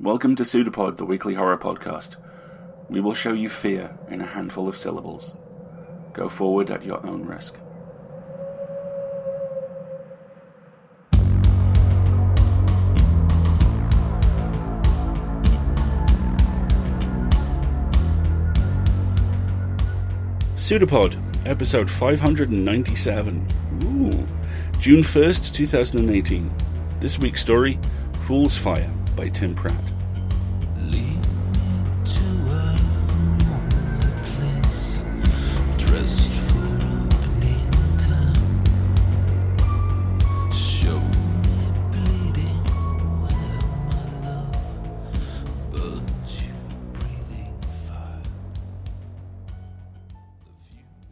Welcome to PseudoPod, the weekly horror podcast. We will show you fear in a handful of syllables. Go forward at your own risk. PseudoPod, episode 597. June 1st, 2018. This week's story, Fool's Fire, by Tim Pratt.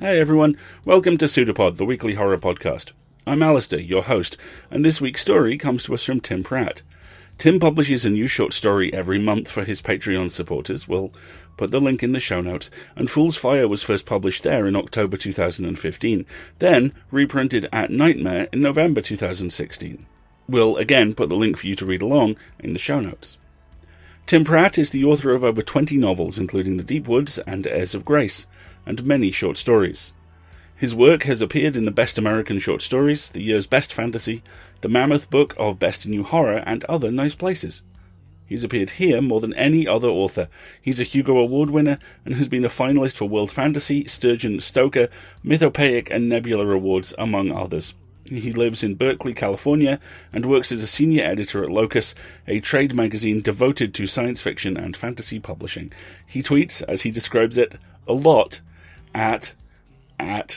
Hey everyone, welcome to PseudoPod, the weekly horror podcast. I'm Alistair, your host, and this week's story comes to us from Tim Pratt. Tim publishes a new short story every month for his Patreon supporters. We'll put the link in the show notes, and Fool's Fire was first published there in October 2015, then reprinted at Nightmare in November 2016. We'll again put the link for you to read along in the show notes. Tim Pratt is the author of over 20 novels, including The Deep Woods and Heirs of Grace, and many short stories. His work has appeared in the Best American Short Stories, the year's Best Fantasy, the Mammoth Book of Best New Horror, and other nice places. He's appeared here more than any other author. He's a Hugo Award winner and has been a finalist for World Fantasy, Sturgeon, Stoker, Mythopoeic, and Nebula Awards, among others. He lives in Berkeley, California, and works as a senior editor at Locus, a trade magazine devoted to science fiction and fantasy publishing. He tweets, as he describes it, a lot at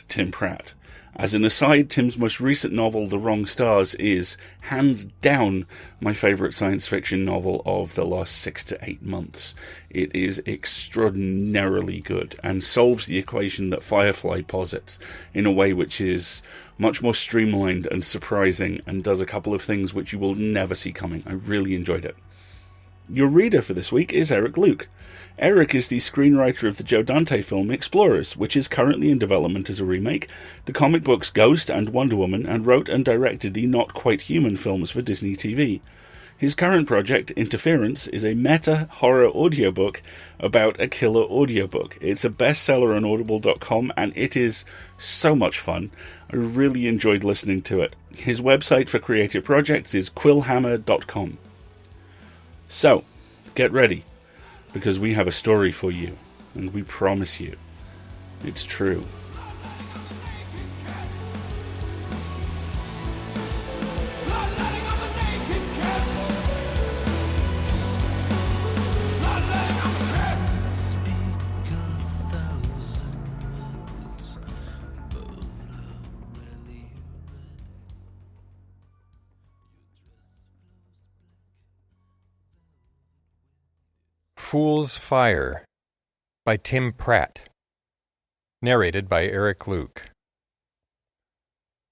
Tim Pratt. As an aside, Tim's most recent novel, The Wrong Stars, is, hands down, my favourite science fiction novel of the last 6 to 8 months. It is extraordinarily good, and solves the equation that Firefly posits in a way which is much more streamlined and surprising, and does a couple of things which you will never see coming. I really enjoyed it. Your reader for this week is Eric Luke. Eric is the screenwriter of the Joe Dante film Explorers, which is currently in development as a remake, the comic books Ghost and Wonder Woman, and wrote and directed the Not Quite Human films for Disney TV. His current project, Interference, is a meta-horror audiobook about a killer audiobook. It's a bestseller on audible.com, and it is so much fun. I really enjoyed listening to it. His website for creative projects is quillhammer.com. So, get ready, because we have a story for you, and we promise you, it's true. Fool's Fire by Tim Pratt. Narrated by Eric Luke.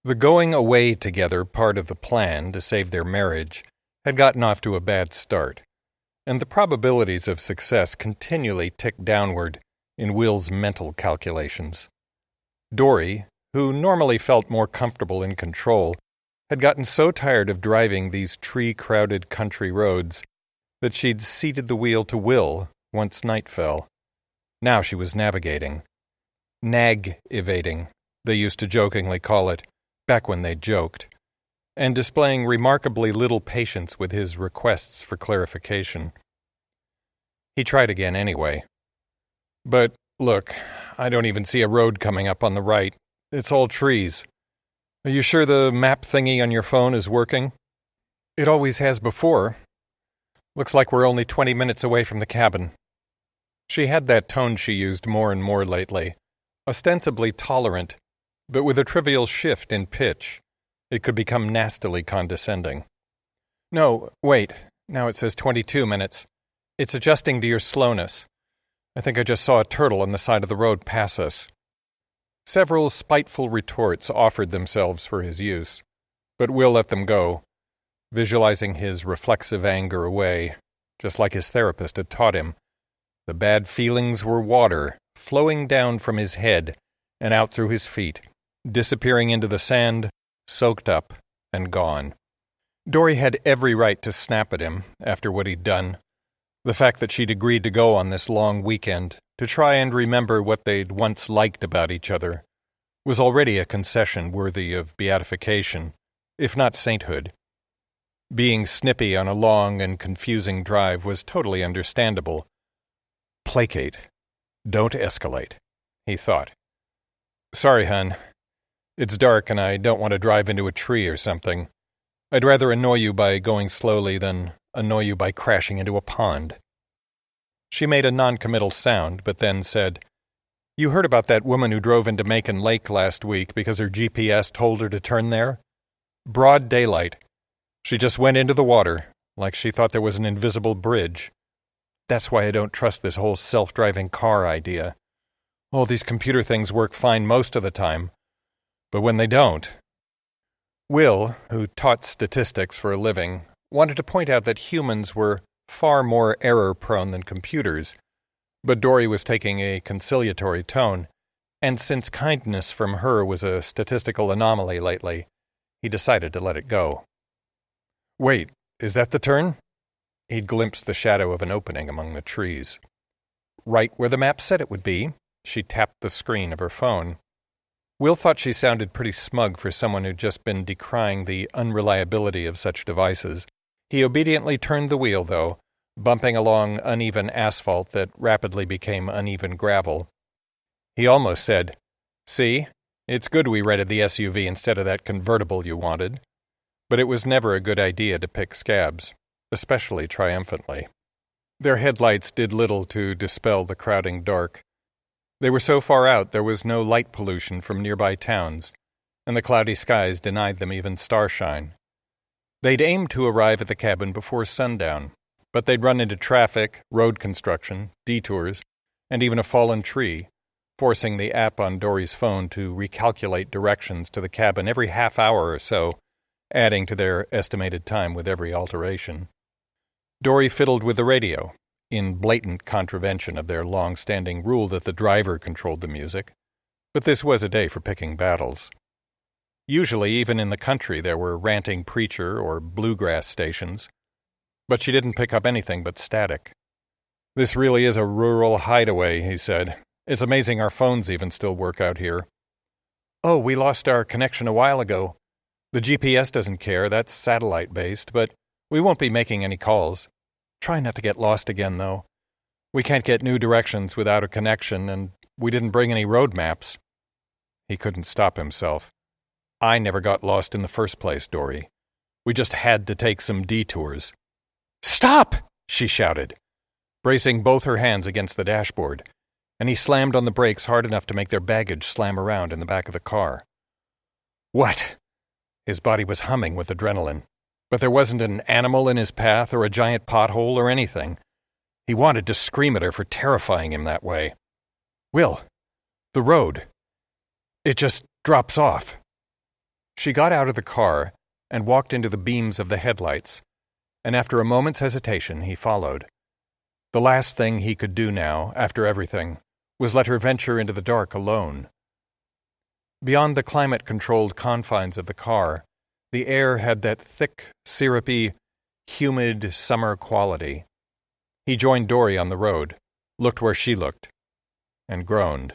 The going away together part of the plan to save their marriage had gotten off to a bad start, and the probabilities of success continually ticked downward in Will's mental calculations. Dori, who normally felt more comfortable in control, had gotten so tired of driving these tree-crowded country roads that she'd ceded the wheel to Will once night fell. Now she was navigating. Nag-ivating, they used to jokingly call it, back when they joked, and displaying remarkably little patience with his requests for clarification. He tried again anyway. But, look, I don't even see a road coming up on the right. It's all trees. Are you sure the map thingy on your phone is working? It always has before. Looks like we're only 20 minutes away from the cabin. She had that tone she used more and more lately, ostensibly tolerant, but with a trivial shift in pitch. It could become nastily condescending. No, wait, now it says 22 minutes. It's adjusting to your slowness. I think I just saw a turtle on the side of the road pass us. Several spiteful retorts offered themselves for his use, but Will let them go, visualizing his reflexive anger away, just like his therapist had taught him. The bad feelings were water, flowing down from his head and out through his feet, disappearing into the sand, soaked up and gone. Dori had every right to snap at him after what he'd done, The fact that she'd agreed to go on this long weekend to try and remember what they'd once liked about each other was already a concession worthy of beatification, if not sainthood. Being snippy on a long and confusing drive was totally understandable. Placate. Don't escalate, he thought. Sorry, hun. It's dark and I don't want to drive into a tree or something. I'd rather annoy you by going slowly than annoy you by crashing into a pond. She made a non-committal sound, but then said, You heard about that woman who drove into Macon Lake last week because her GPS told her to turn there? Broad daylight. She just went into the water, like she thought there was an invisible bridge. That's why I don't trust this whole self-driving car idea. All these computer things work fine most of the time, but when they don't... Will, who taught statistics for a living, wanted to point out that humans were far more error-prone than computers, but Dori was taking a conciliatory tone, and since kindness from her was a statistical anomaly lately, he decided to let it go. Wait, is that the turn? He'd glimpsed the shadow of an opening among the trees. Right where the map said it would be. She tapped the screen of her phone. Will thought she sounded pretty smug for someone who'd just been decrying the unreliability of such devices. He obediently turned the wheel, though, bumping along uneven asphalt that rapidly became uneven gravel. He almost said, See, it's good we rented the SUV instead of that convertible you wanted. But it was never a good idea to pick scabs, especially triumphantly. Their headlights did little to dispel the crowding dark. They were so far out there was no light pollution from nearby towns, and the cloudy skies denied them even starshine. They'd aimed to arrive at the cabin before sundown, but they'd run into traffic, road construction, detours, and even a fallen tree, forcing the app on Dori's phone to recalculate directions to the cabin every half hour or so, adding to their estimated time with every alteration. Dori fiddled with the radio, in blatant contravention of their long-standing rule that the driver controlled the music, but this was a day for picking battles. Usually, even in the country, there were ranting preacher or bluegrass stations, but she didn't pick up anything but static. This really is a rural hideaway, he said. It's amazing our phones even still work out here. Oh, we lost our connection a while ago. The GPS doesn't care, that's satellite-based, but we won't be making any calls. Try not to get lost again, though. We can't get new directions without a connection, and we didn't bring any road maps. He couldn't stop himself. I never got lost in the first place, Dori. We just had to take some detours. Stop! She shouted, bracing both her hands against the dashboard, and he slammed on the brakes hard enough to make their baggage slam around in the back of the car. What? His body was humming with adrenaline. But there wasn't an animal in his path or a giant pothole or anything. He wanted to scream at her for terrifying him that way. Will, the road. It just drops off. She got out of the car and walked into the beams of the headlights, and after a moment's hesitation he followed. The last thing he could do now, after everything, was let her venture into the dark alone. Beyond the climate-controlled confines of the car, the air had that thick, syrupy, humid summer quality. He joined Dori on the road, looked where she looked, and groaned.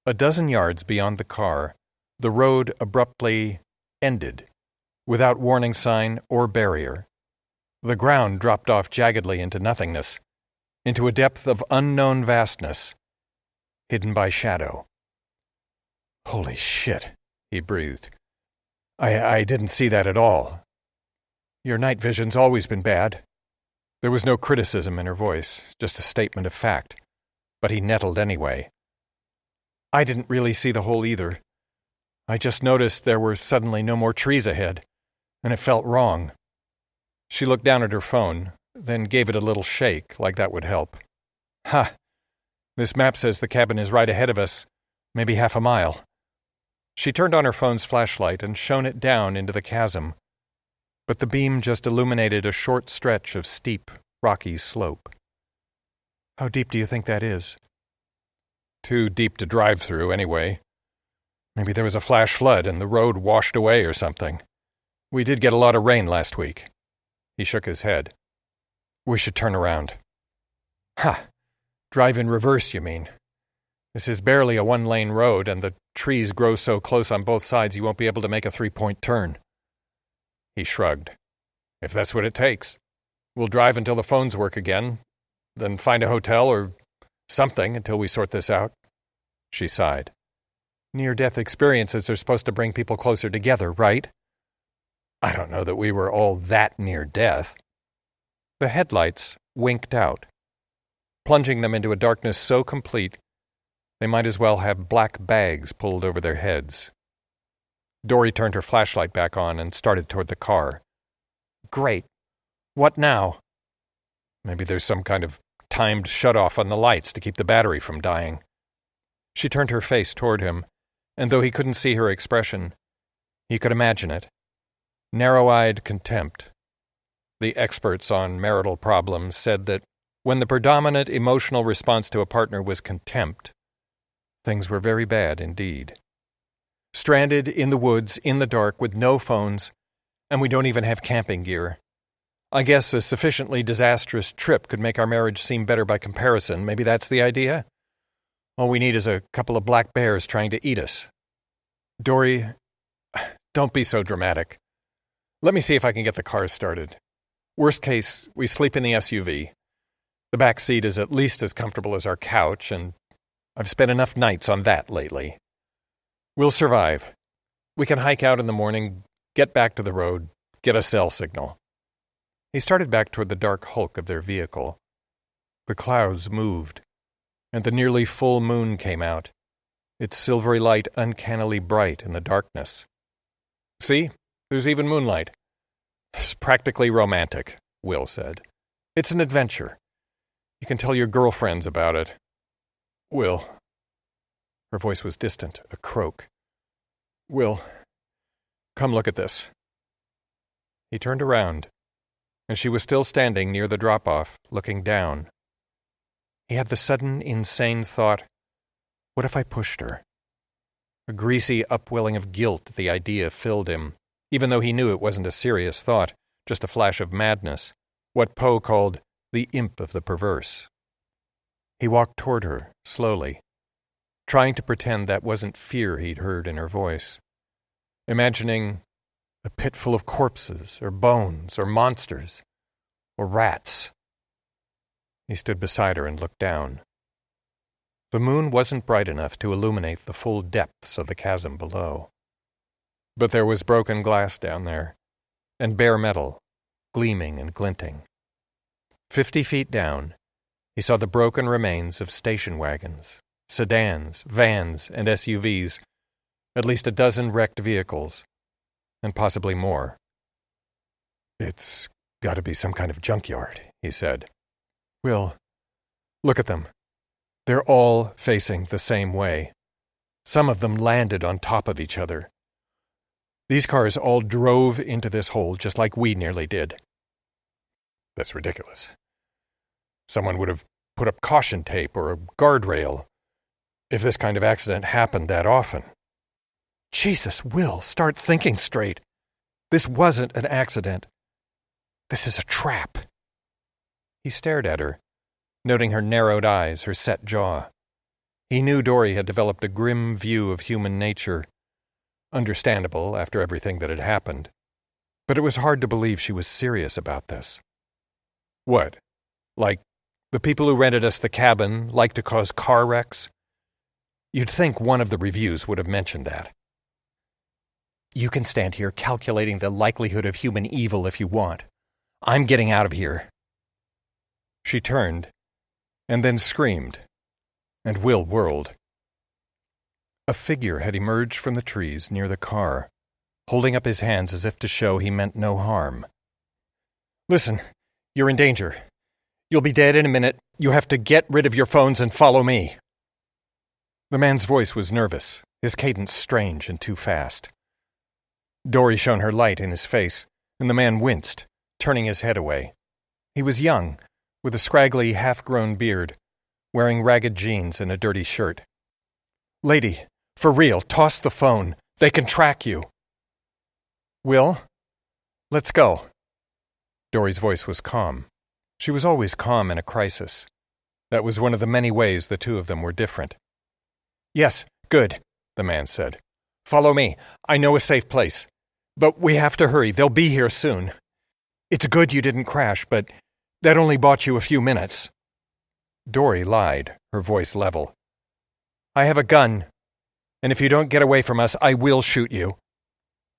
A dozen yards beyond the car, the road abruptly ended, without warning sign or barrier. The ground dropped off jaggedly into nothingness, into a depth of unknown vastness, hidden by shadow. Holy shit, he breathed. I didn't see that at all. Your night vision's always been bad. There was no criticism in her voice, just a statement of fact, but he nettled anyway. I didn't really see the hole either. I just noticed there were suddenly no more trees ahead, and it felt wrong. She looked down at her phone, then gave it a little shake, like that would help. Ha! This map says the cabin is right ahead of us, maybe half a mile. She turned on her phone's flashlight and shone it down into the chasm, but the beam just illuminated a short stretch of steep, rocky slope. How deep do you think that is? Too deep to drive through, anyway. Maybe there was a flash flood and the road washed away or something. We did get a lot of rain last week. He shook his head. We should turn around. Ha! Drive in reverse, you mean? This is barely a one-lane road, and the trees grow so close on both sides you won't be able to make a three-point turn. He shrugged. If that's what it takes. We'll drive until the phones work again, then find a hotel or something until we sort this out. She sighed. Near-death experiences are supposed to bring people closer together, right? I don't know that we were all that near death. The headlights winked out, plunging them into a darkness so complete they might as well have black bags pulled over their heads. Dori turned her flashlight back on and started toward the car. Great. What now? Maybe there's some kind of timed shut-off on the lights to keep the battery from dying. She turned her face toward him, and though he couldn't see her expression, he could imagine it. Narrow-eyed contempt. The experts on marital problems said that when the predominant emotional response to a partner was contempt, things were very bad indeed. Stranded in the woods, in the dark, with no phones, and we don't even have camping gear. I guess a sufficiently disastrous trip could make our marriage seem better by comparison. Maybe that's the idea? All we need is a couple of black bears trying to eat us. Dori, don't be so dramatic. Let me see if I can get the car started. Worst case, we sleep in the SUV. The back seat is at least as comfortable as our couch, and I've spent enough nights on that lately. We'll survive. We can hike out in the morning, get back to the road, get a cell signal. He started back toward the dark hulk of their vehicle. The clouds moved, and the nearly full moon came out, its silvery light uncannily bright in the darkness. See, there's even moonlight. It's practically romantic, Will said. It's an adventure. You can tell your girlfriends about it. Will. Her voice was distant, a croak. Will, come look at this. He turned around, and she was still standing near the drop-off, looking down. He had the sudden, insane thought, what if I pushed her? A greasy upwelling of guilt at the idea filled him, even though he knew it wasn't a serious thought, just a flash of madness, what Poe called the imp of the perverse. He walked toward her, slowly, trying to pretend that wasn't fear he'd heard in her voice, imagining a pit full of corpses, or bones, or monsters, or rats. He stood beside her and looked down. The moon wasn't bright enough to illuminate the full depths of the chasm below. But there was broken glass down there, and bare metal, gleaming and glinting. 50 feet down, he saw the broken remains of station wagons, sedans, vans, and SUVs, at least a dozen wrecked vehicles, and possibly more. It's got to be some kind of junkyard, he said. Will, look at them. They're all facing the same way. Some of them landed on top of each other. These cars all drove into this hole just like we nearly did. That's ridiculous. Someone would have put up caution tape or a guardrail if this kind of accident happened that often. Jesus, Will, start thinking straight. This wasn't an accident. This is a trap. He stared at her, noting her narrowed eyes, her set jaw. He knew Dori had developed a grim view of human nature, understandable after everything that had happened, but it was hard to believe she was serious about this. What? Like, the people who rented us the cabin like to cause car wrecks? You'd think one of the reviews would have mentioned that. You can stand here calculating the likelihood of human evil if you want. I'm getting out of here. She turned, and then screamed, and Will whirled. A figure had emerged from the trees near the car, holding up his hands as if to show he meant no harm. Listen, you're in danger. You'll be dead in a minute. You have to get rid of your phones and follow me. The man's voice was nervous, his cadence strange and too fast. Dori shone her light in his face, and the man winced, turning his head away. He was young, with a scraggly, half-grown beard, wearing ragged jeans and a dirty shirt. Lady, for real, toss the phone. They can track you. Will, let's go. Dori's voice was calm. She was always calm in a crisis. That was one of the many ways the two of them were different. "Yes, good," the man said. "Follow me. I know a safe place. But we have to hurry. They'll be here soon. It's good you didn't crash, but that only bought you a few minutes." Dori lied, her voice level. "I have a gun, and if you don't get away from us, I will shoot you."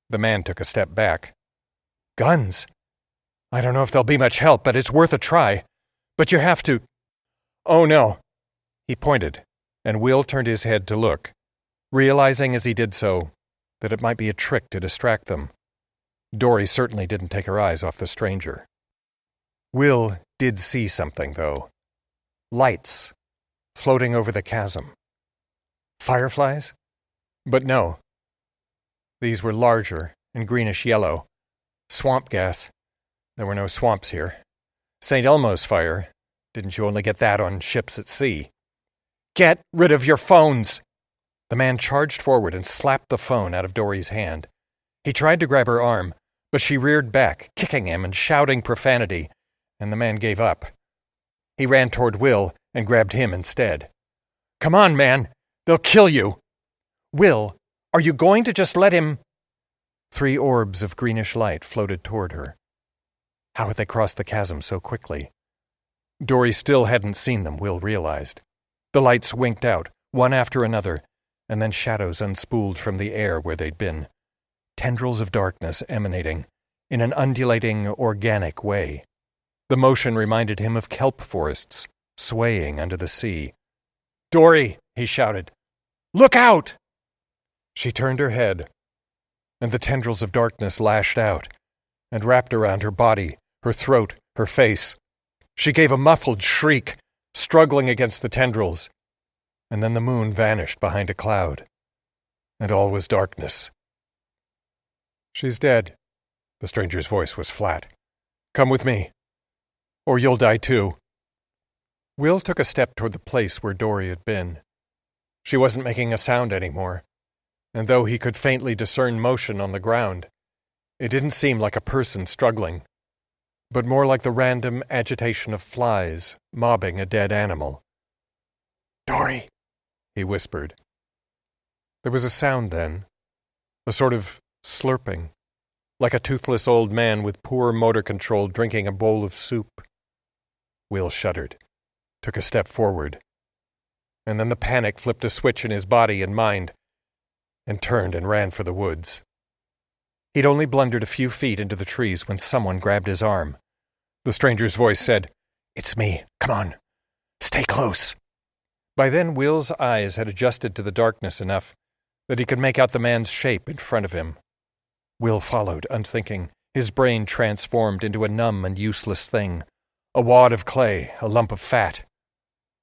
The man took a step back. "Guns? I don't know if they'll be much help, but it's worth a try. But you have to—" "Oh, no." He pointed, and Will turned his head to look, realizing as he did so that it might be a trick to distract them. Dori certainly didn't take her eyes off the stranger. Will did see something, though. Lights floating over the chasm. Fireflies? But no. These were larger and greenish-yellow. Swamp gas. There were no swamps here. St. Elmo's fire. Didn't you only get that on ships at sea? "Get rid of your phones!" The man charged forward and slapped the phone out of Dori's hand. He tried to grab her arm, but she reared back, kicking him and shouting profanity, and the man gave up. He ran toward Will and grabbed him instead. "Come on, man! They'll kill you!" "Will, are you going to just let him—" 3 orbs of greenish light floated toward her. How had they crossed the chasm so quickly? Dori still hadn't seen them, Will realized. The lights winked out, one after another, and then shadows unspooled from the air where they'd been. Tendrils of darkness emanating, in an undulating, organic way. The motion reminded him of kelp forests, swaying under the sea. "Dori!" he shouted. "Look out!" She turned her head, and the tendrils of darkness lashed out, and wrapped around her body, her throat, her face. She gave a muffled shriek, struggling against the tendrils, and then the moon vanished behind a cloud, and all was darkness. "She's dead." The stranger's voice was flat. "Come with me, or you'll die too." Will took a step toward the place where Dori had been. She wasn't making a sound anymore, and though he could faintly discern motion on the ground, it didn't seem like a person struggling, but more like the random agitation of flies mobbing a dead animal. "Dori," he whispered. There was a sound then, a sort of slurping, like a toothless old man with poor motor control drinking a bowl of soup. Will shuddered, took a step forward, and then the panic flipped a switch in his body and mind, and turned and ran for the woods. He'd only blundered a few feet into the trees when someone grabbed his arm. The stranger's voice said, "It's me. Come on. Stay close." By then, Will's eyes had adjusted to the darkness enough that he could make out the man's shape in front of him. Will followed, unthinking, his brain transformed into a numb and useless thing, a wad of clay, a lump of fat.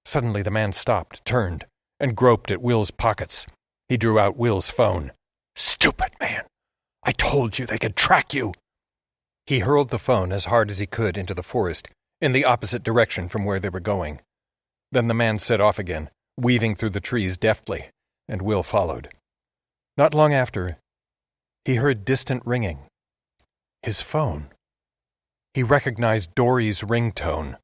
Suddenly the man stopped, turned, and groped at Will's pockets. He drew out Will's phone. "Stupid man! I told you they could track you!" He hurled the phone as hard as he could into the forest, in the opposite direction from where they were going. Then the man set off again, weaving through the trees deftly, and Will followed. Not long after, he heard distant ringing. His phone. He recognized Dori's ringtone.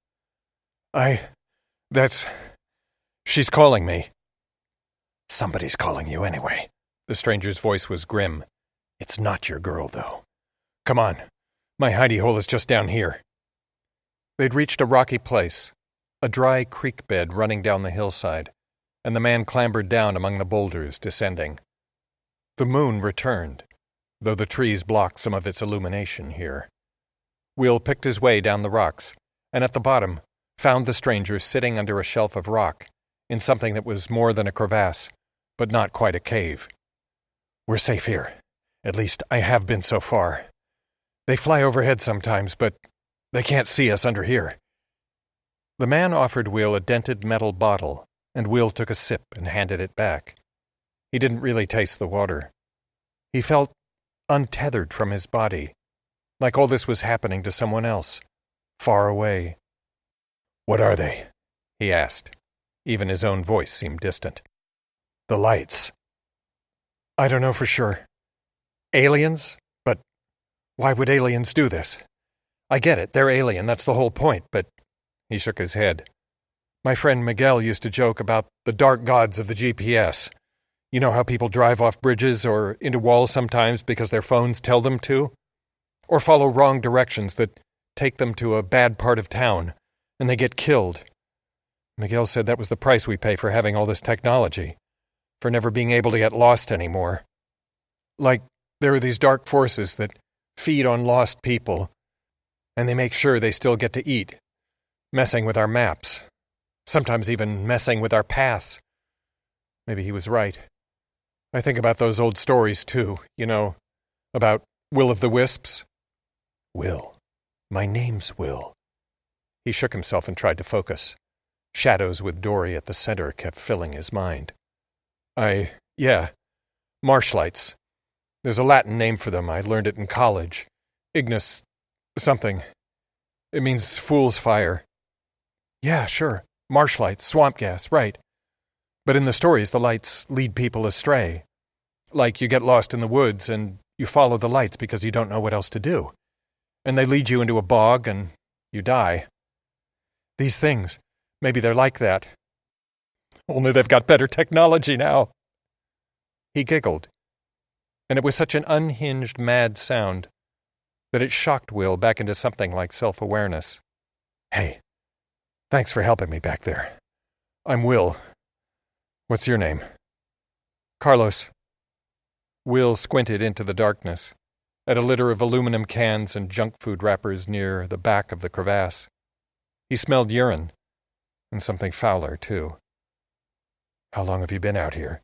She's calling me." "Somebody's calling you anyway." The stranger's voice was grim. "It's not your girl, though. Come on. My hidey hole is just down here." They'd reached a rocky place, a dry creek bed running down the hillside, and the man clambered down among the boulders, descending. The moon returned, though the trees blocked some of its illumination here. Will picked his way down the rocks, and at the bottom found the stranger sitting under a shelf of rock, in something that was more than a crevasse, but not quite a cave. "We're safe here. At least I have been so far. They fly overhead sometimes, but they can't see us under here." The man offered Will a dented metal bottle, and Will took a sip and handed it back. He didn't really taste the water. He felt untethered from his body, like all this was happening to someone else, far away. "What are they?" he asked. Even his own voice seemed distant. "The lights." "I don't know for sure. Aliens? But why would aliens do this? I get it, they're alien, that's the whole point, but He shook his head. My friend Miguel used to joke about the dark gods of the GPS. You know how people drive off bridges or into walls sometimes because their phones tell them to? Or follow wrong directions that take them to a bad part of town, and they get killed. Miguel said that was the price we pay for having all this technology, for never being able to get lost anymore. Like, there are these dark forces that feed on lost people, and they make sure they still get to eat, messing with our maps, sometimes even messing with our paths. Maybe he was right. I think about those old stories, too, you know, about Will of the Wisps. Will. My name's Will. He shook himself and tried to focus. Shadows with Dori at the center kept filling his mind. Yeah, marshlights. There's a Latin name for them. I learned it in college. Ignis... something. It means fool's fire. Yeah, sure. Marshlights, swamp gas, right. But in the stories, the lights lead people astray. Like you get lost in the woods and you follow the lights because you don't know what else to do. And they lead you into a bog and you die. These things, maybe they're like that. Only they've got better technology now. He giggled, and it was such an unhinged, mad sound that it shocked Will back into something like self-awareness. Hey, thanks for helping me back there. I'm Will. What's your name? Carlos. Will squinted into the darkness, at a litter of aluminum cans and junk food wrappers near the back of the crevasse. He smelled urine, and something fouler, too. How long have you been out here?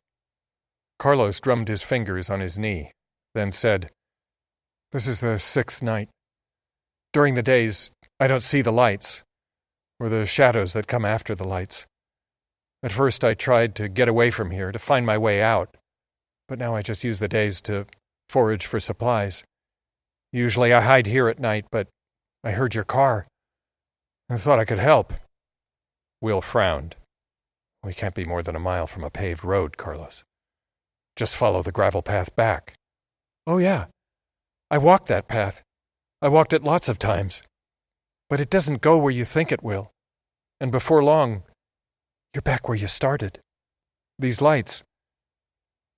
Carlos drummed his fingers on his knee, then said, This is the 6th night. During the days, I don't see the lights, or the shadows that come after the lights. At first I tried to get away from here, to find my way out, but now I just use the days to forage for supplies. Usually I hide here at night, but I heard your car. I thought I could help. Will frowned. We can't be more than a mile from a paved road, Carlos. Just follow the gravel path back. Oh, yeah. I walked that path. I walked it lots of times. But it doesn't go where you think it will. And before long, you're back where you started. These lights,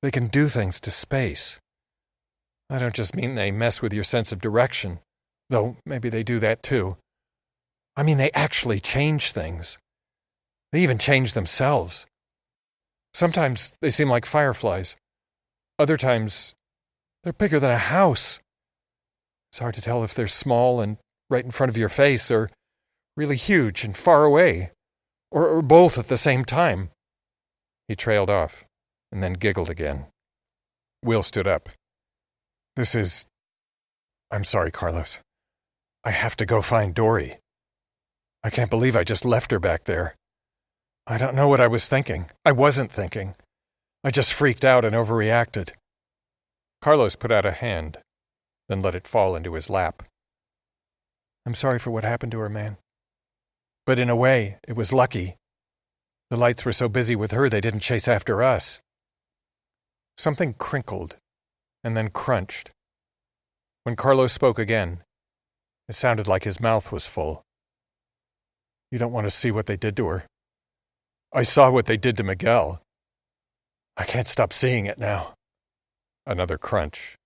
they can do things to space. I don't just mean they mess with your sense of direction, though maybe they do that too. I mean they actually change things. They even change themselves. Sometimes they seem like fireflies. Other times, they're bigger than a house. It's hard to tell if they're small and right in front of your face, or really huge and far away, or both at the same time. He trailed off, and then giggled again. Will stood up. I'm sorry, Carlos. I have to go find Dori. I can't believe I just left her back there. I don't know what I was thinking. I wasn't thinking. I just freaked out and overreacted. Carlos put out a hand, then let it fall into his lap. I'm sorry for what happened to her, man. But in a way, it was lucky. The lights were so busy with her they didn't chase after us. Something crinkled, and then crunched. When Carlos spoke again, it sounded like his mouth was full. You don't want to see what they did to her. I saw what they did to Miguel. I can't stop seeing it now. Another crunch.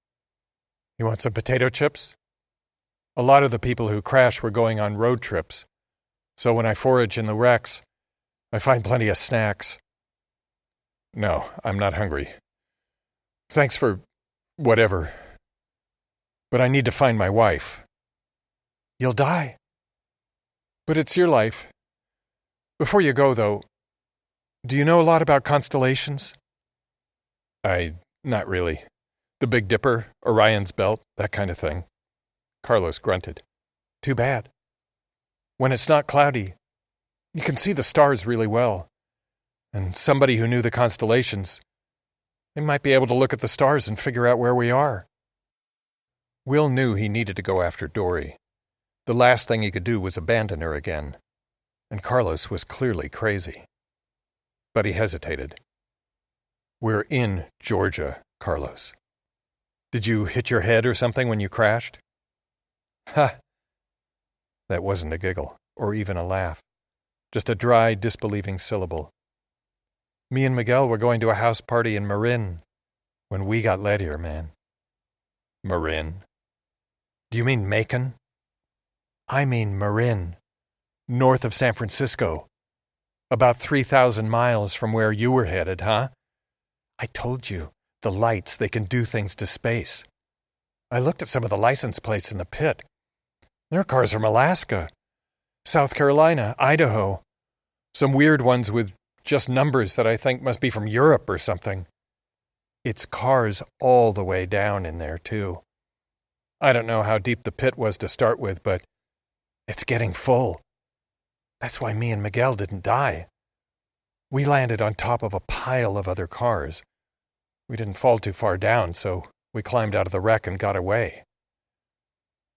You want some potato chips? A lot of the people who crash were going on road trips, so when I forage in the wrecks, I find plenty of snacks. No, I'm not hungry. Thanks for whatever. But I need to find my wife. You'll die. But it's your life. Before you go, though, do you know a lot about constellations? Not really. The Big Dipper, Orion's Belt, that kind of thing. Carlos grunted. Too bad. When it's not cloudy, you can see the stars really well. And somebody who knew the constellations, they might be able to look at the stars and figure out where we are. Will knew he needed to go after Dori. The last thing he could do was abandon her again. And Carlos was clearly crazy. But he hesitated. We're in Georgia, Carlos. Did you hit your head or something when you crashed? Ha! That wasn't a giggle, or even a laugh. just a dry, disbelieving syllable. Me and Miguel were going to a house party in Marin when we got led here, man. Marin? Do you mean Macon? I mean Marin, north of San Francisco. About 3,000 miles from where you were headed, huh? I told you, the lights, they can do things to space. I looked at some of the license plates in the pit. There are cars from Alaska, South Carolina, Idaho. Some weird ones with just numbers that I think must be from Europe or something. It's cars all the way down in there, too. I don't know how deep the pit was to start with, but it's getting full. That's why me and Miguel didn't die. We landed on top of a pile of other cars. We didn't fall too far down, so we climbed out of the wreck and got away.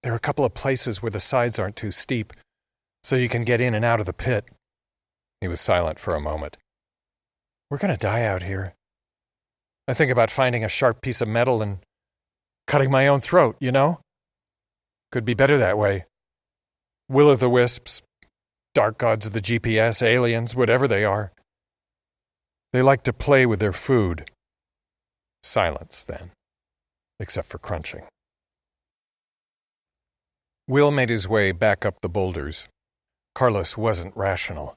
There are a couple of places where the sides aren't too steep, so you can get in and out of the pit. He was silent for a moment. We're going to die out here. I think about finding a sharp piece of metal and cutting my own throat, you know? Could be better that way. Will-o'-the-wisps, dark gods of the GPS, aliens, whatever they are. They like to play with their food. Silence, then, except for crunching. Will made his way back up the boulders. Carlos wasn't rational.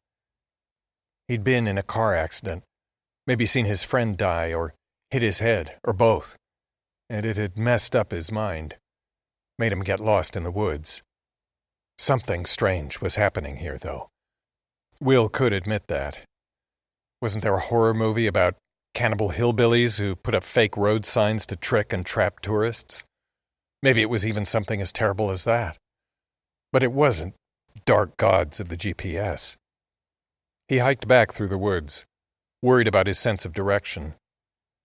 He'd been in a car accident, maybe seen his friend die or hit his head, or both, and it had messed up his mind, made him get lost in the woods. Something strange was happening here, though. Will could admit that. Wasn't there a horror movie about cannibal hillbillies who put up fake road signs to trick and trap tourists? Maybe it was even something as terrible as that. But it wasn't dark gods of the GPS. He hiked back through the woods, worried about his sense of direction.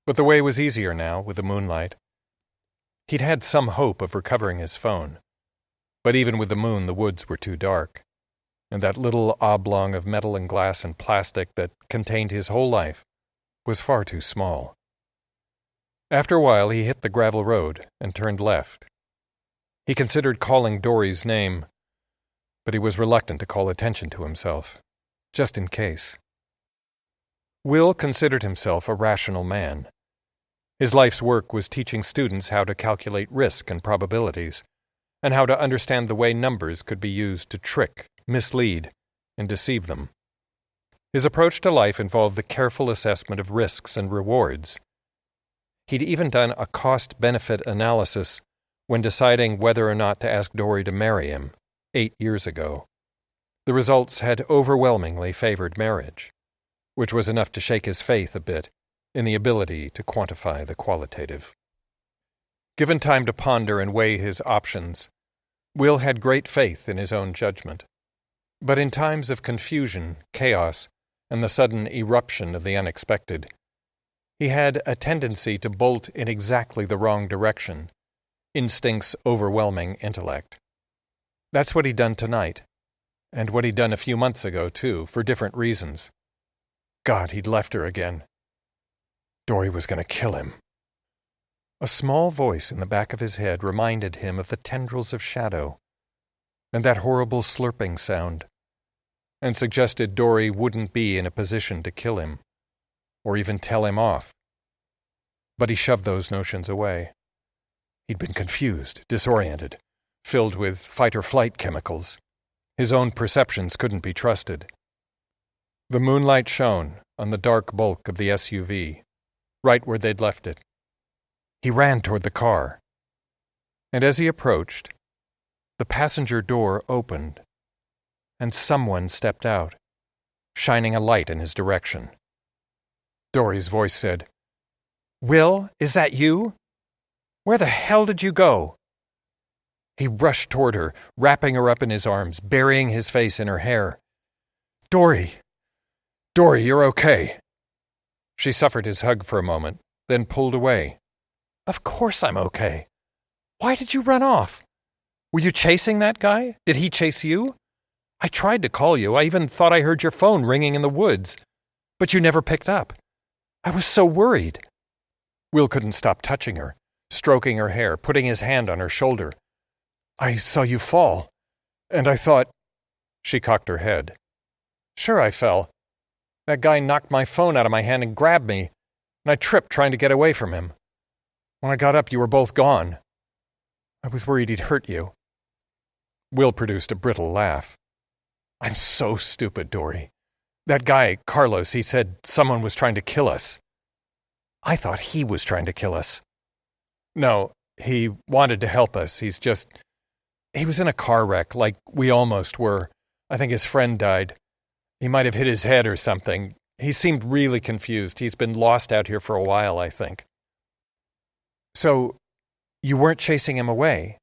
But the way was easier now, with the moonlight. He'd had some hope of recovering his phone. But even with the moon, the woods were too dark, and that little oblong of metal and glass and plastic that contained his whole life was far too small. After a while, he hit the gravel road and turned left. He considered calling Dori's name, but he was reluctant to call attention to himself, just in case. Will considered himself a rational man. His life's work was teaching students how to calculate risk and probabilities, and how to understand the way numbers could be used to trick, mislead, and deceive them. His approach to life involved the careful assessment of risks and rewards. He'd even done a cost-benefit analysis when deciding whether or not to ask Dori to marry him 8 years ago. The results had overwhelmingly favored marriage, which was enough to shake his faith a bit in the ability to quantify the qualitative. Given time to ponder and weigh his options, Will had great faith in his own judgment. But in times of confusion, chaos, and the sudden eruption of the unexpected, he had a tendency to bolt in exactly the wrong direction, instincts overwhelming intellect. That's what he'd done tonight, and what he'd done a few months ago, too, for different reasons. God, he'd left her again. Dori was going to kill him. A small voice in the back of his head reminded him of the tendrils of shadow, and that horrible slurping sound, and suggested Dori wouldn't be in a position to kill him, or even tell him off. But he shoved those notions away. He'd been confused, disoriented, filled with fight-or-flight chemicals. His own perceptions couldn't be trusted. The moonlight shone on the dark bulk of the SUV, right where they'd left it. He ran toward the car, and as he approached, the passenger door opened, and someone stepped out, shining a light in his direction. Dori's voice said, "Will, is that you? Where the hell did you go?" He rushed toward her, wrapping her up in his arms, burying his face in her hair. Dori, you're okay." She suffered his hug for a moment, then pulled away. "Of course I'm okay. Why did you run off? Were you chasing that guy? Did he chase you? I tried to call you. I even thought I heard your phone ringing in the woods. But you never picked up. I was so worried." Will couldn't stop touching her, stroking her hair, putting his hand on her shoulder. "I saw you fall, and I thought—" She cocked her head. Sure I fell. That guy knocked my phone out of my hand and grabbed me, and I tripped trying to get away from him. When I got up, you were both gone. I was worried he'd hurt you." Will produced a brittle laugh. "I'm so stupid, Dori. That guy, Carlos, he said someone was trying to kill us. I thought he was trying to kill us. No, he wanted to help us. He was in a car wreck, like we almost were. I think his friend died. He might have hit his head or something. He seemed really confused. He's been lost out here for a while, I think." "So, you weren't chasing him away?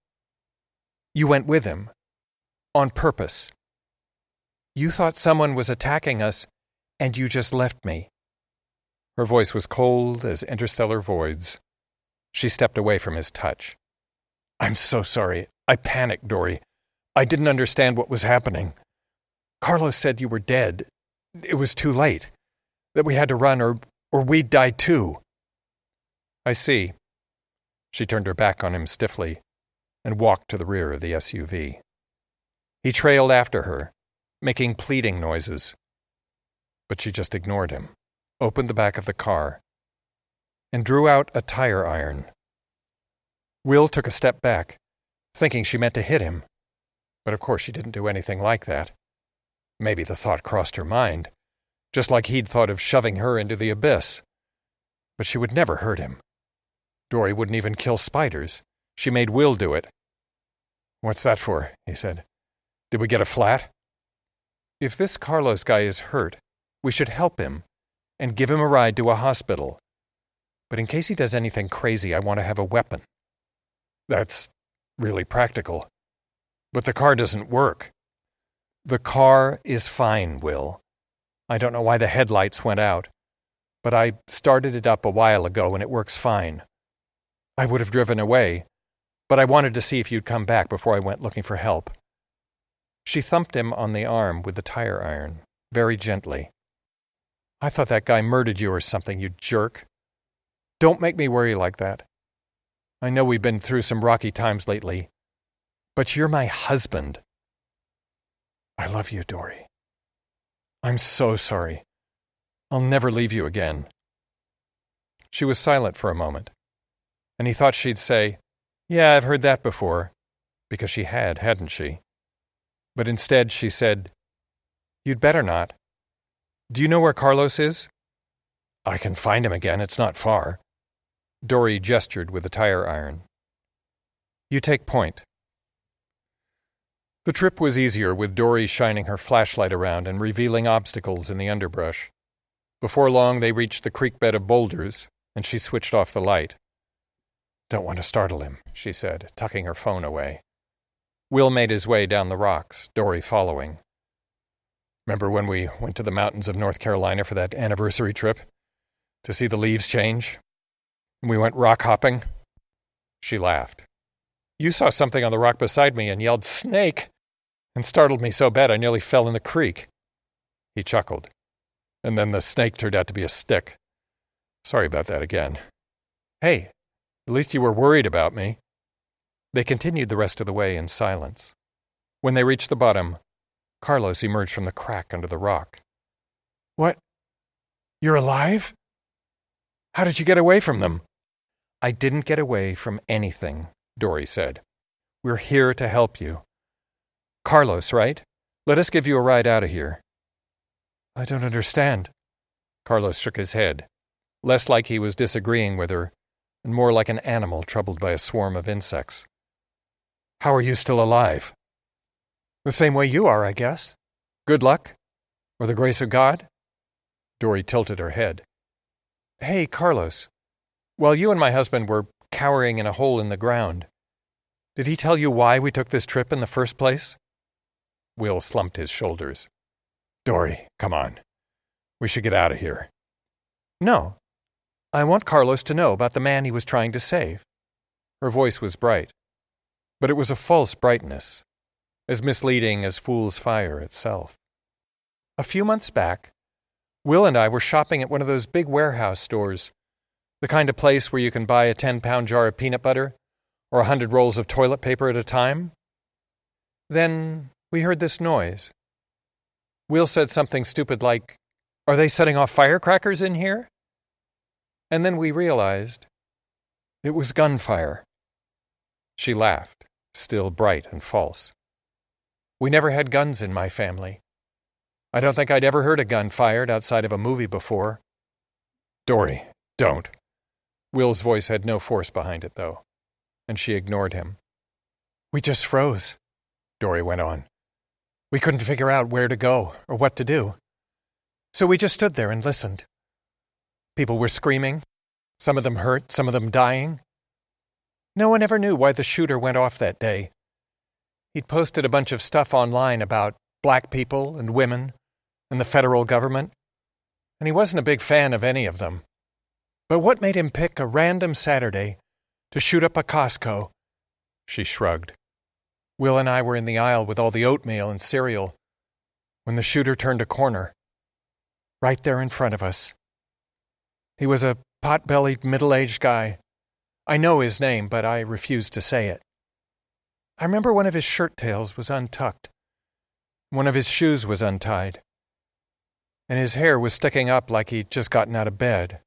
You went with him? On purpose? You thought someone was attacking us, and you just left me?" Her voice was cold as interstellar voids. She stepped away from his touch. "I'm so sorry. I panicked, Dori. I didn't understand what was happening. Carlos said you were dead. It was too late. That we had to run or we'd die too." "I see." She turned her back on him stiffly and walked to the rear of the SUV. He trailed after her, making pleading noises. But she just ignored him, opened the back of the car, and drew out a tire iron. Will took a step back, thinking she meant to hit him. But of course she didn't do anything like that. Maybe the thought crossed her mind, just like he'd thought of shoving her into the abyss. But she would never hurt him. Dori wouldn't even kill spiders. She made Will do it. "What's that for?" he said. "Did we get a flat?" "If this Carlos guy is hurt, we should help him and give him a ride to a hospital. But in case he does anything crazy, I want to have a weapon." "That's really practical. But the car doesn't work." "The car is fine, Will. I don't know why the headlights went out, but I started it up a while ago and it works fine. I would have driven away, but I wanted to see if you'd come back before I went looking for help." She thumped him on the arm with the tire iron, very gently. "I thought that guy murdered you or something, you jerk. Don't make me worry like that. I know we've been through some rocky times lately, but you're my husband. I love you, Dori. I'm so sorry. I'll never leave you again." She was silent for a moment, and he thought she'd say, "Yeah, I've heard that before," because she had, hadn't she? But instead she said, "You'd better not. Do you know where Carlos is?" "I can find him again. It's not far." Dori gestured with the tire iron. "You take point." The trip was easier with Dori shining her flashlight around and revealing obstacles in the underbrush. Before long they reached the creek bed of boulders, and she switched off the light. "Don't want to startle him," she said, tucking her phone away. Will made his way down the rocks, Dori following. "Remember when we went to the mountains of North Carolina for that anniversary trip? To see the leaves change? And we went rock hopping?" She laughed. "You saw something on the rock beside me and yelled, 'Snake!' and startled me so bad I nearly fell in the creek." He chuckled. "And then the snake turned out to be a stick. Sorry about that again. Hey, at least you were worried about me." They continued the rest of the way in silence. When they reached the bottom, Carlos emerged from the crack under the rock. "What? You're alive? How did you get away from them?" "I didn't get away from anything," Dori said. "We're here to help you. Carlos, right? Let us give you a ride out of here." "I don't understand." Carlos shook his head, less like he was disagreeing with her, and more like an animal troubled by a swarm of insects. "How are you still alive?" "The same way you are, I guess. Good luck? Or the grace of God?" Dori tilted her head. "Hey, Carlos, while you and my husband were cowering in a hole in the ground, did he tell you why we took this trip in the first place?" Will slumped his shoulders. "Dori, come on. We should get out of here." "No. I want Carlos to know about the man he was trying to save." Her voice was bright, but it was a false brightness, as misleading as fool's fire itself. "A few months back, Will and I were shopping at one of those big warehouse stores, the kind of place where you can buy a 10-pound jar of peanut butter or 100 rolls of toilet paper at a time. Then we heard this noise. Will said something stupid like, "Are they setting off firecrackers in here?" And then we realized it was gunfire. She laughed, still bright and false. We never had guns in my family. I don't think I'd ever heard a gun fired outside of a movie before. Dori, don't. Will's voice had no force behind it, though, and she ignored him. We just froze, Dori went on. We couldn't figure out where to go or what to do. So we just stood there and listened. People were screaming, some of them hurt, some of them dying. No one ever knew why the shooter went off that day. He'd posted a bunch of stuff online about black people and women and the federal government, and he wasn't a big fan of any of them. But what made him pick a random Saturday to shoot up a Costco? She shrugged. Will and I were in the aisle with all the oatmeal and cereal when the shooter turned a corner, right there in front of us. He was a pot-bellied, middle-aged guy. I know his name, but I refuse to say it. I remember one of his shirt tails was untucked. One of his shoes was untied. And his hair was sticking up like he'd just gotten out of bed.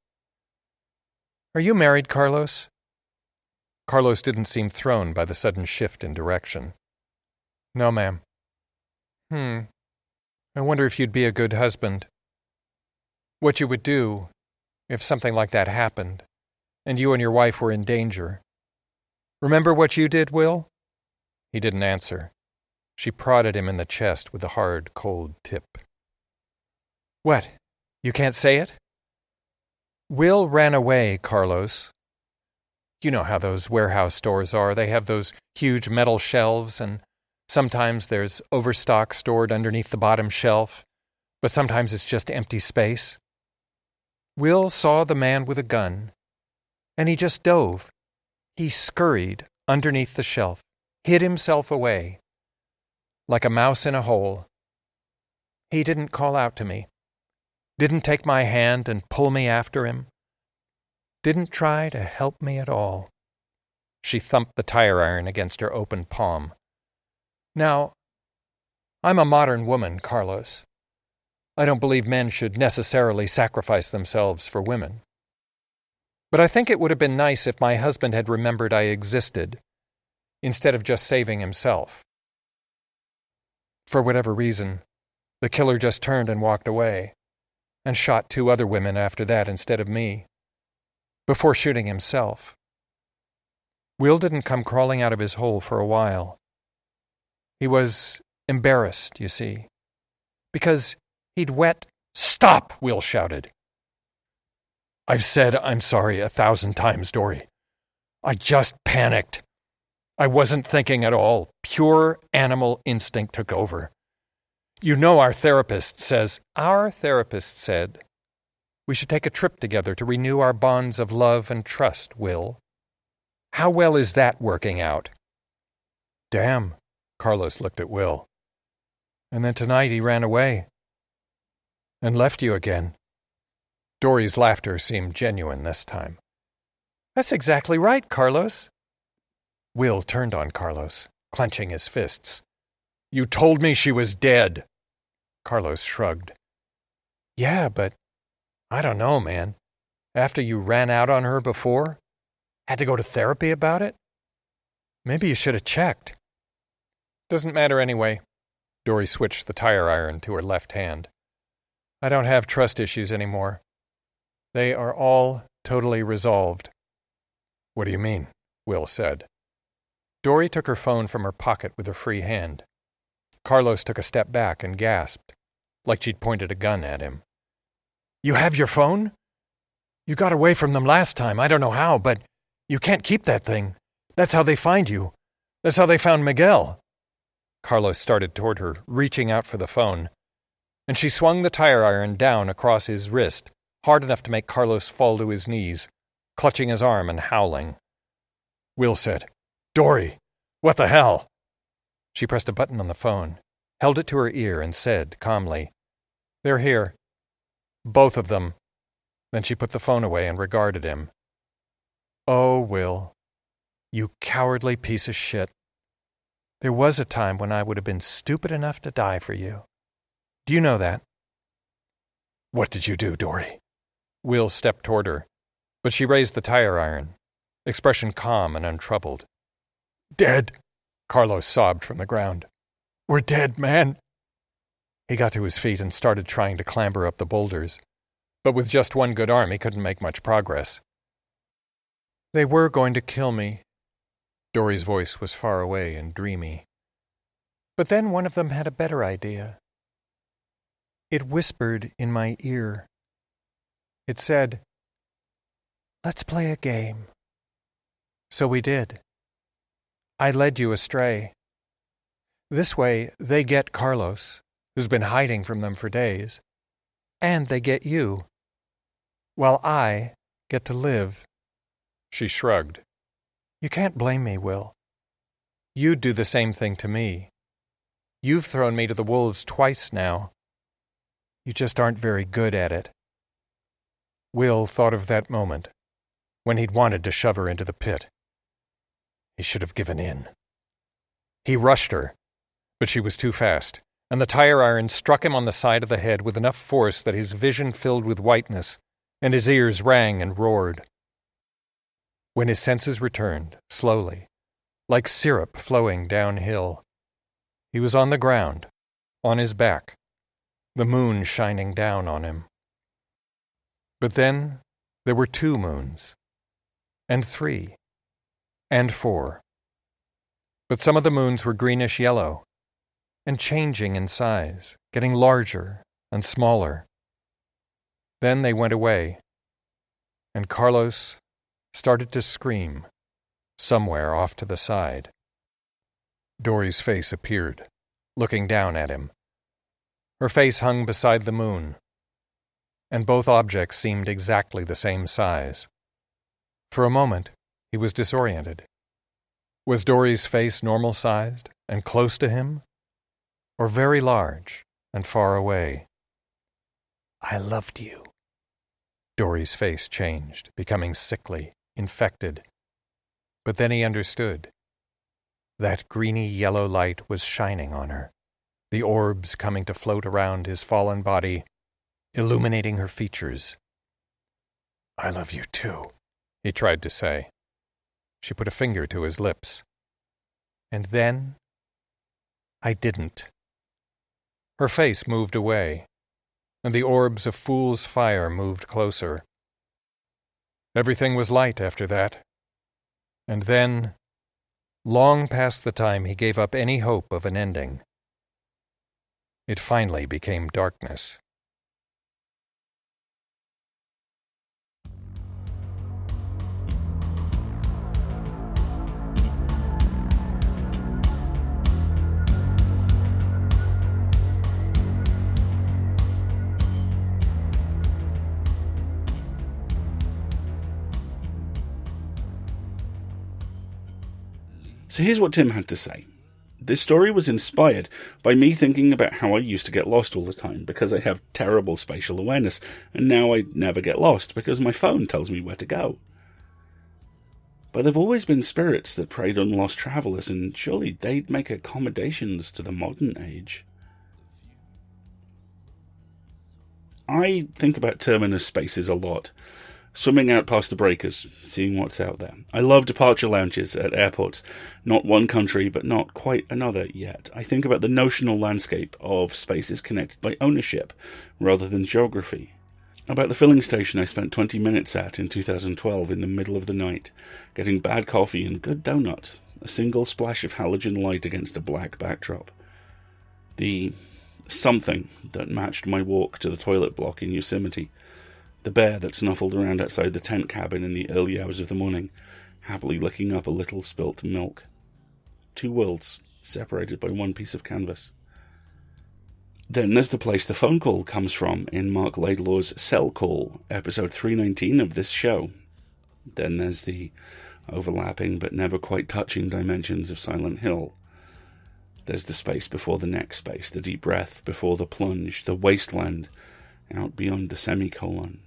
Are you married, Carlos? Carlos didn't seem thrown by the sudden shift in direction. No, ma'am. I wonder if you'd be a good husband. What you would do if something like that happened, and you and your wife were in danger. Remember what you did, Will? He didn't answer. She prodded him in the chest with a hard, cold tip. What? You can't say it? Will ran away, Carlos. You know how those warehouse stores are. They have those huge metal shelves, and sometimes there's overstock stored underneath the bottom shelf, but sometimes it's just empty space. Will saw the man with a gun, and he just dove. He scurried underneath the shelf, hid himself away, like a mouse in a hole. He didn't call out to me, didn't take my hand and pull me after him, didn't try to help me at all. She thumped the tire iron against her open palm. Now, I'm a modern woman, Carlos. I don't believe men should necessarily sacrifice themselves for women. But I think it would have been nice if my husband had remembered I existed, instead of just saving himself. For whatever reason, the killer just turned and walked away, and shot 2 other women after that instead of me, before shooting himself. Will didn't come crawling out of his hole for a while. He was embarrassed, you see, because he'd wet... Stop! Will shouted. I've said I'm sorry 1,000 times, Dori. I just panicked. I wasn't thinking at all. Pure animal instinct took over. You know our therapist says... Our therapist said we should take a trip together to renew our bonds of love and trust, Will. How well is that working out? Damn, Carlos looked at Will. And then tonight he ran away. And left you again. Dori's laughter seemed genuine this time. That's exactly right, Carlos. Will turned on Carlos, clenching his fists. You told me she was dead. Carlos shrugged. Yeah, but I don't know, man. After you ran out on her before? Had to go to therapy about it? Maybe you should have checked. Doesn't matter anyway. Dori switched the tire iron to her left hand. I don't have trust issues anymore. They are all totally resolved. What do you mean? Will said. Dori took her phone from her pocket with her free hand. Carlos took a step back and gasped, like she'd pointed a gun at him. You have your phone? You got away from them last time. I don't know how, but you can't keep that thing. That's how they find you. That's how they found Miguel. Carlos started toward her, reaching out for the phone, and she swung the tire iron down across his wrist, hard enough to make Carlos fall to his knees, clutching his arm and howling. Will said, Dori, what the hell? She pressed a button on the phone, held it to her ear, and said calmly, They're here. Both of them. Then she put the phone away and regarded him. Oh, Will, you cowardly piece of shit. There was a time when I would have been stupid enough to die for you. Do you know that?" "What did you do, Dori?" Will stepped toward her, but she raised the tire iron, expression calm and untroubled. "Dead," Carlos sobbed from the ground. "We're dead, man." He got to his feet and started trying to clamber up the boulders, but with just one good arm he couldn't make much progress. "They were going to kill me." Dori's voice was far away and dreamy. "But then one of them had a better idea. It whispered in my ear. It said, 'Let's play a game.' So we did. I led you astray. This way, they get Carlos, who's been hiding from them for days, and they get you, while I get to live." She shrugged. "You can't blame me, Will. You'd do the same thing to me. You've thrown me to the wolves twice now. You just aren't very good at it." Will thought of that moment, when he'd wanted to shove her into the pit. He should have given in. He rushed her, but she was too fast, and the tire iron struck him on the side of the head with enough force that his vision filled with whiteness, and his ears rang and roared. When his senses returned, slowly, like syrup flowing downhill, he was on the ground, on his back, the moon shining down on him. But then there were 2 moons, and 3, and 4. But some of the moons were greenish-yellow, and changing in size, getting larger and smaller. Then they went away, and Carlos started to scream, somewhere off to the side. Dori's face appeared, looking down at him. Her face hung beside the moon, and both objects seemed exactly the same size. For a moment, he was disoriented. Was Dori's face normal-sized and close to him, or very large and far away? "I loved you." Dori's face changed, becoming sickly, infected. But then he understood. That greeny-yellow light was shining on her, the orbs coming to float around his fallen body, illuminating her features. "I love you too," he tried to say. She put a finger to his lips. "And then I didn't." Her face moved away, and the orbs of fool's fire moved closer. Everything was light after that. And then, long past the time he gave up any hope of an ending, it finally became darkness. So here's what Tim had to say. This story was inspired by me thinking about how I used to get lost all the time because I have terrible spatial awareness, and now I never get lost because my phone tells me where to go. But there have always been spirits that preyed on lost travellers, and surely they'd make accommodations to the modern age. I think about terminus spaces a lot. Swimming out past the breakers, seeing what's out there. I love departure lounges at airports. Not one country, but not quite another yet. I think about the notional landscape of spaces connected by ownership, rather than geography. About the filling station I spent 20 minutes at in 2012 in the middle of the night, getting bad coffee and good donuts. A single splash of halogen light against a black backdrop. The something that matched my walk to the toilet block in Yosemite. The bear that snuffled around outside the tent cabin in the early hours of the morning, happily licking up a little spilt milk. 2 worlds, separated by one piece of canvas. Then there's the place the phone call comes from in Mark Laidlaw's Cell Call, episode 319 of this show. Then there's the overlapping but never quite touching dimensions of Silent Hill. There's the space before the next space, the deep breath before the plunge, the wasteland out beyond the semicolon.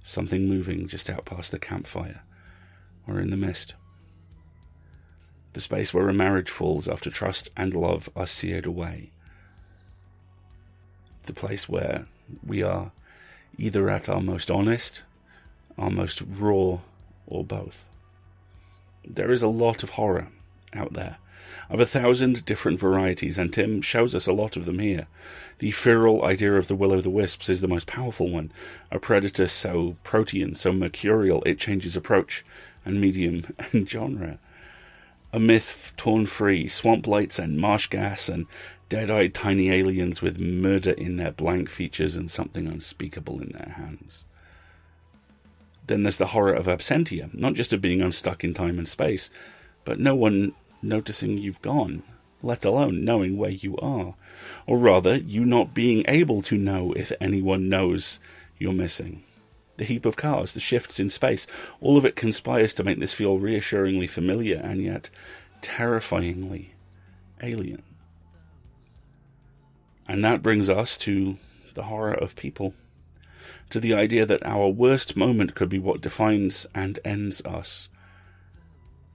Something moving just out past the campfire, or in the mist. The space where a marriage falls after trust and love are seared away. the place where we are either at our most honest, our most raw, or both. There is a lot of horror out there, of 1,000 different varieties, and Tim shows us a lot of them here. The feral idea of the will-o'-the-wisps is the most powerful one, a predator so protean, so mercurial, it changes approach and medium and genre. A myth torn free, swamp lights and marsh gas and dead-eyed tiny aliens with murder in their blank features and something unspeakable in their hands. Then there's the horror of absentia, not just of being unstuck in time and space, but no one noticing you've gone, let alone knowing where you are. Or rather, you not being able to know if anyone knows you're missing. The heap of cars, the shifts in space, all of it conspires to make this feel reassuringly familiar and yet terrifyingly alien. And that brings us to the horror of people, to the idea that our worst moment could be what defines and ends us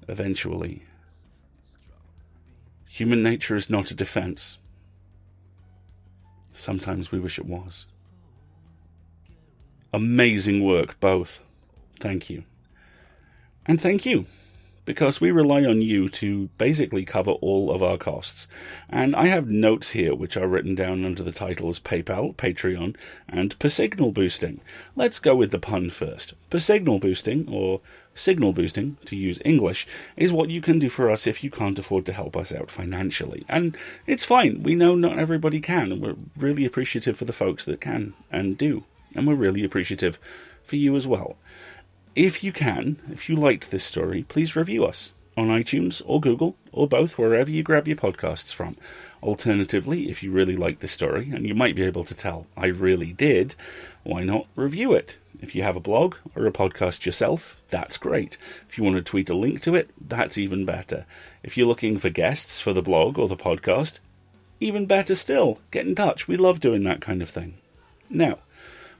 eventually. Human nature is not a defense. Sometimes we wish it was. Amazing work, both. Thank you. And thank you, because we rely on you to basically cover all of our costs. And I have notes here which are written down under the titles PayPal, Patreon, and per signal boosting. Let's go with the pun first. Per signal boosting, or signal boosting, to use English, is what you can do for us if you can't afford to help us out financially. And it's fine. We know not everybody can, and we're really appreciative for the folks that can and do. And we're really appreciative for you as well. If you can, if you liked this story, please review us on iTunes or Google or both, wherever you grab your podcasts from. Alternatively, if you really like this story, and you might be able to tell I really did, why not review it? If you have a blog or a podcast yourself, that's great. If you want to tweet a link to it, that's even better. If you're looking for guests for the blog or the podcast, even better still. Get in touch. We love doing that kind of thing. Now,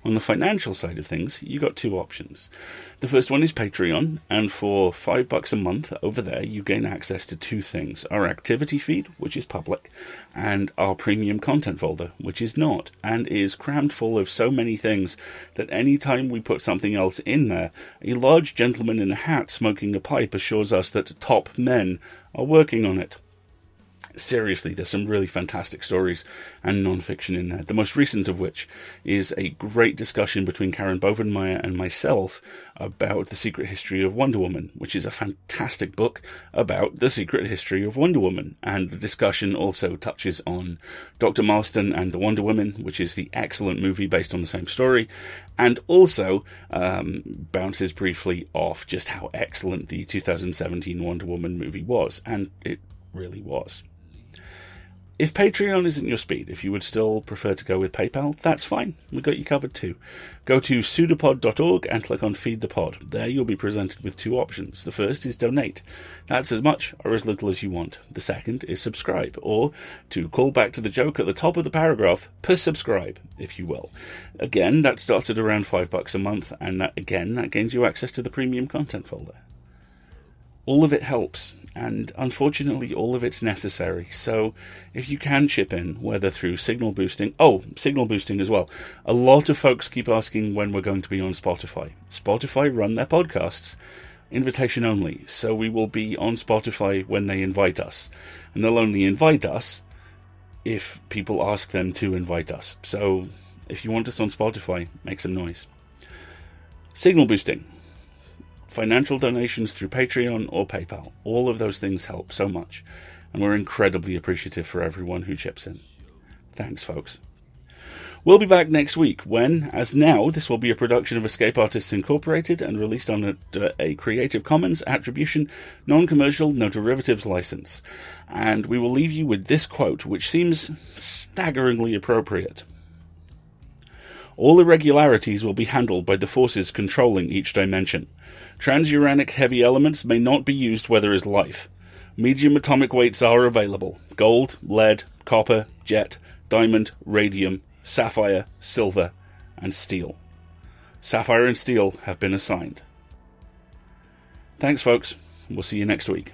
on the financial side of things, you got two options. The first one is Patreon, and for $5 a month over there, you gain access to two things. Our activity feed, which is public, and our premium content folder, which is not, and is crammed full of so many things that any time we put something else in there, a large gentleman in a hat smoking a pipe assures us that top men are working on it. Seriously, there's some really fantastic stories and non-fiction in there. The most recent of which is a great discussion between Karen Bovenmaier and myself about the secret history of Wonder Woman, which is a fantastic book about the secret history of Wonder Woman. And the discussion also touches on Dr. Marston and the Wonder Woman, which is the excellent movie based on the same story, and also bounces briefly off just how excellent the 2017 Wonder Woman movie was. And it really was. If Patreon isn't your speed, if you would still prefer to go with PayPal, that's fine. We've got you covered too. Go to pseudopod.org and click on Feed the Pod. There you'll be presented with two options. The first is donate. That's as much or as little as you want. The second is subscribe, or, to call back to the joke at the top of the paragraph, per subscribe, if you will. Again, that starts at around $5 a month, and that gains you access to the premium content folder. All of it helps, and unfortunately all of it's necessary. So if you can chip in, whether through signal boosting as well. A lot of folks keep asking when we're going to be on Spotify. Spotify run their podcasts invitation only, so we will be on Spotify when they invite us. And they'll only invite us if people ask them to invite us. So if you want us on Spotify, make some noise. Signal boosting. Financial donations through Patreon or PayPal. All of those things help so much, and we're incredibly appreciative for everyone who chips in. Thanks, folks. We'll be back next week when, as now, this will be a production of Escape Artists Incorporated and released on a Creative Commons Attribution, Non-Commercial, No Derivatives license. And we will leave you with this quote, which seems staggeringly appropriate. All irregularities will be handled by the forces controlling each dimension. Transuranic heavy elements may not be used where there is life. Medium atomic weights are available. Gold, lead, copper, jet, diamond, radium, sapphire, silver, and steel. Sapphire and steel have been assigned. Thanks, folks. We'll see you next week.